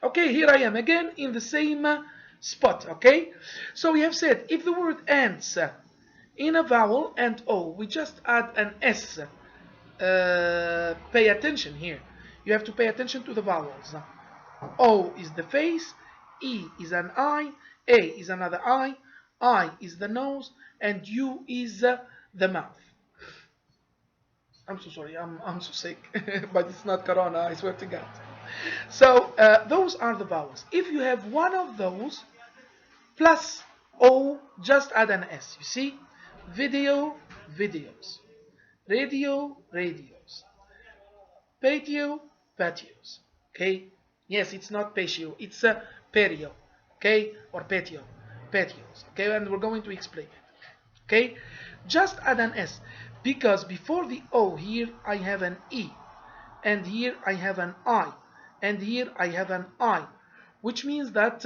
Okay, here I am again in the same spot. Okay, so we have said if the word ends in a vowel and O, we just add an S. Pay attention here. You have to pay attention to the vowels. O is the face, E is an eye, A is another eye, I is the nose, and U is the mouth. I'm so sorry, I'm so sick, but it's not corona, I swear to God. So those are the vowels. If you have one of those plus O, just add an S. You see? Video, videos. Radio, radios. Patio, patios. Okay? Yes, it's not patio, it's a patio. Okay? Or patio. Patios. Okay? And we're going to explain it. Okay? Just add an S. Because before the O here I have an E. And here I have an I. And here I have an I. Which means that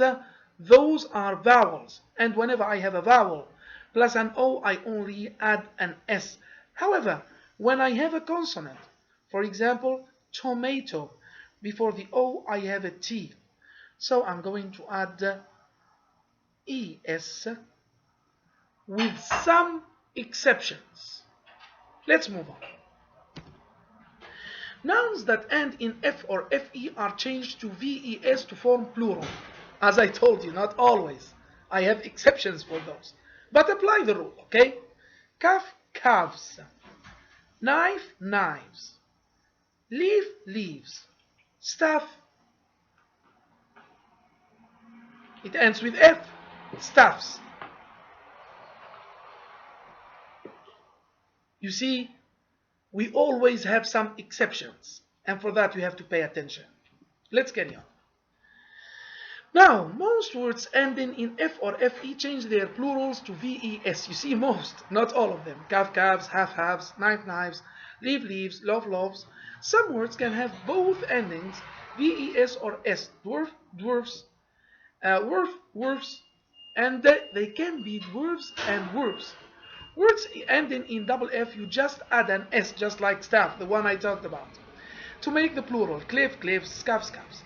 those are vowels. And whenever I have a vowel plus an O, I only add an S. However, when I have a consonant, for example, tomato, before the O I have a T. So I'm going to add ES with some exceptions. Let's move on. Nouns that end in F or FE are changed to VES to form plural. As I told you, not always. I have exceptions for those. But apply the rule, okay? Calf, calves. Knife, knives. Leaf, leaves. Staff. It ends with F. Staffs. You see, we always have some exceptions. And for that, you have to pay attention. Let's carry on. Now, most words ending in F or FE change their plurals to VES. You see, most, not all of them. Calf, calves, half, halves, knife, knives, leaf, leaves, loaf, loaves. Some words can have both endings, VES or S. Dwarf, dwarfs, worth, worths, and they can be dwarfs and worths. Words ending in double F, you just add an S, just like staff, the one I talked about, to make the plural. Cliff, cliffs, scaff, scaffs.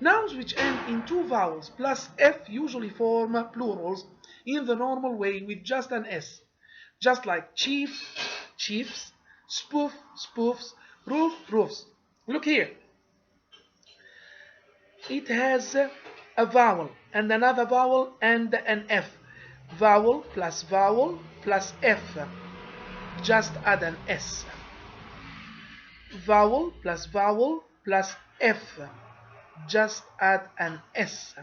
Nouns which end in two vowels plus F usually form plurals in the normal way with just an S. Just like chief, chiefs, spoof, spoofs, roof, roofs. Look here. It has a vowel and another vowel and an F. Vowel plus F. Just add an S. Vowel plus F. Just add an S.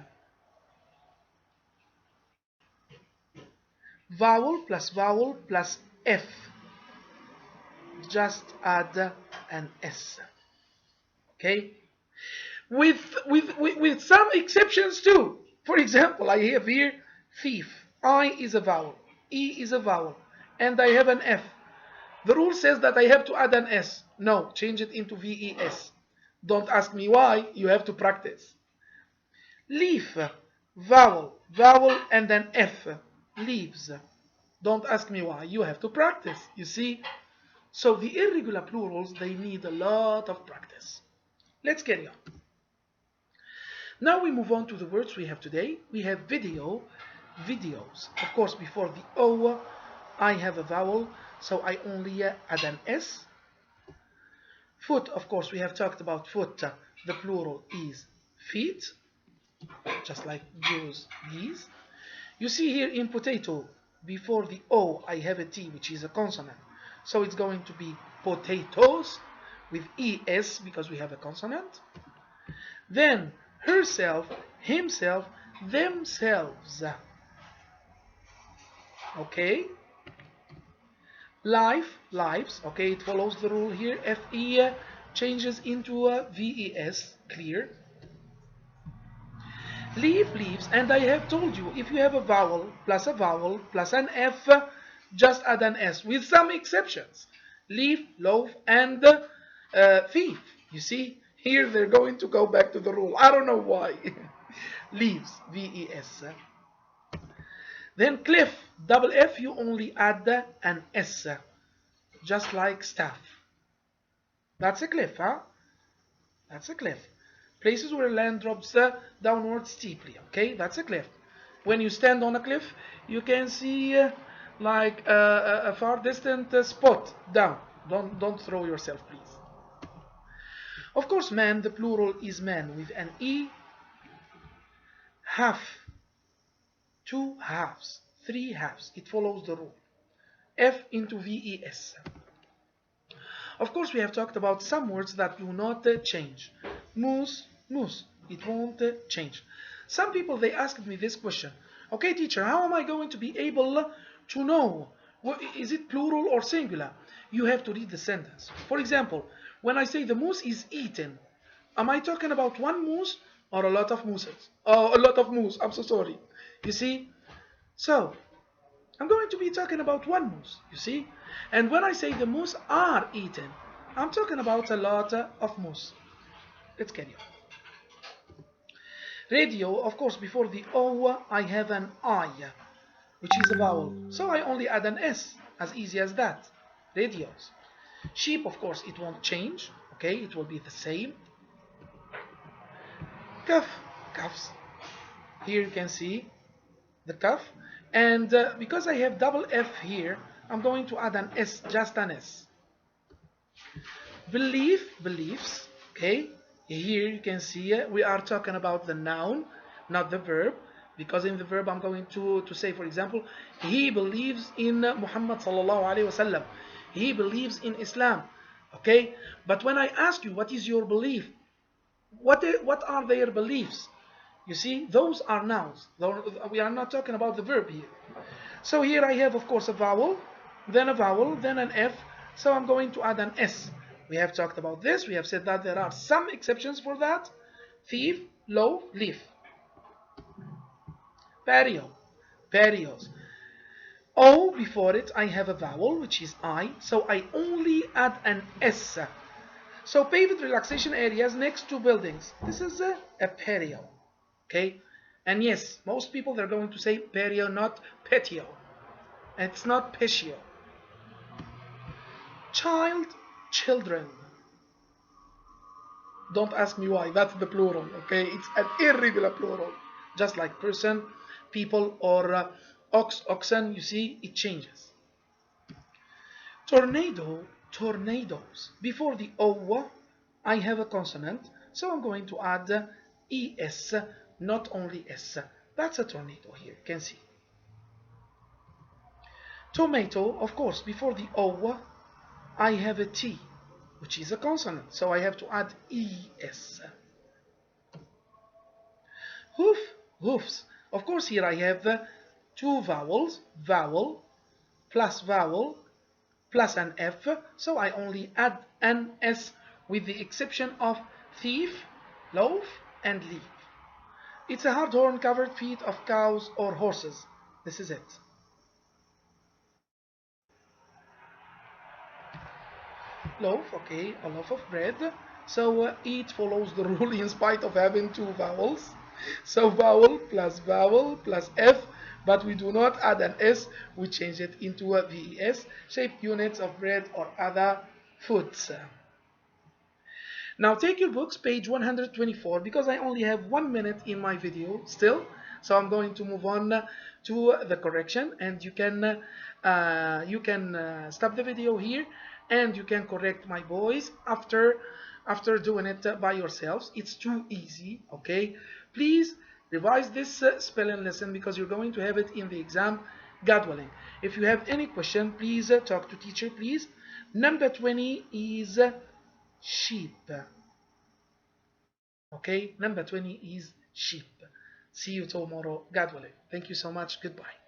Vowel plus F. Just add an S. Okay? With some exceptions too. For example, I have here thief. I is a vowel. E is a vowel. And I have an F. The rule says that I have to add an S. No, change it into VES. Don't ask me why, you have to practice. Leaf, vowel, and an F. Leaves. Don't ask me why, you have to practice. You see? So the irregular plurals, they need a lot of practice. Let's carry on. Now we move on to the words we have today. We have video, videos. Of course, before the O, I have a vowel, so I only add an S. Foot, of course, we have talked about foot. The plural is feet, just like these. You see here in potato, before the O, I have a T, which is a consonant. So it's going to be potatoes with ES because we have a consonant. Then herself, himself, themselves. Okay. Life, lives. Okay, it follows the rule here. FE changes into a VES. Clear. Leaf, leaves. And I have told you, if you have a vowel plus an F, just add an S with some exceptions. Leaf, loaf, and thief. You see, here they're going to go back to the rule. I don't know why. Leaves, VES. Then cliff, double F, you only add an S, just like staff. That's a cliff, huh? That's a cliff. Places where land drops downward steeply. Okay, that's a cliff. When you stand on a cliff, you can see like a far distant spot down. Don't throw yourself, please. Of course, man, the plural is man with an E. Half, two halves, three halves. It follows the rule. F into VES. Of course, we have talked about some words that do not change. Moose, moose. It won't change. Some people, they asked me this question. Okay, teacher, how am I going to be able to know? Is it plural or singular? You have to read the sentence. For example, when I say the moose is eaten, am I talking about one moose or a lot of mooses? Oh, a lot of moose. I'm so sorry. You see? So, I'm going to be talking about one moose, you see? And when I say the moose are eaten, I'm talking about a lot of moose. Let's carry on. Radio, of course, before the O, I have an I, which is a vowel. So I only add an S, as easy as that. Radios. Sheep, of course, it won't change. Okay, it will be the same. Cuff, cuffs. Here you can see the cuff. And because I have double F here, I'm going to add an S, just an S. Belief, beliefs. Okay, here you can see we are talking about the noun, not the verb. Because in the verb I'm going to say, for example, he believes in Muhammad sallallahu alaihi wasallam. He believes in Islam. Okay, but when I ask you what is your belief, what are their beliefs? You see, those are nouns. We are not talking about the verb here. So here I have, of course, a vowel, then an F. So I'm going to add an S. We have talked about this. We have said that there are some exceptions for that. Thief, loaf, leaf. Patio, patios. O before it, I have a vowel, which is I. So I only add an S. So paved relaxation areas next to buildings. This is a patio. Okay? And yes, most people, they're going to say patio, not patio. It's not patio. Child, children. Don't ask me why. That's the plural. Okay? It's an irregular plural. Just like person, people, or oxen. You see, it changes. Tornado, tornadoes. Before the O, I have a consonant. So I'm going to add ES, not only S. That's a tornado here. You can see. Tomato, of course, before the O, I have a T, which is a consonant, so I have to add ES. Hoof, hoofs. Of course, here I have two vowels, vowel plus an F, so I only add an S with the exception of thief, loaf, and leaf. It's a hard horn covered feet of cows or horses. This is it. Loaf, okay, a loaf of bread. So it follows the rule in spite of having two vowels. So vowel plus F, but we do not add an S, we change it into a VES, shaped units of bread or other foods. Now take your books, page 124, because I only have 1 minute in my video still. So I'm going to move on to the correction, and you can stop the video here, and you can correct my boys after doing it by yourselves. It's too easy, okay? Please revise this spelling lesson because you're going to have it in the exam, God willing. If you have any question, please talk to teacher, please. Number 20 is sheep. Okay, number 20 is sheep. See you tomorrow, God willing. Thank you so much. Goodbye.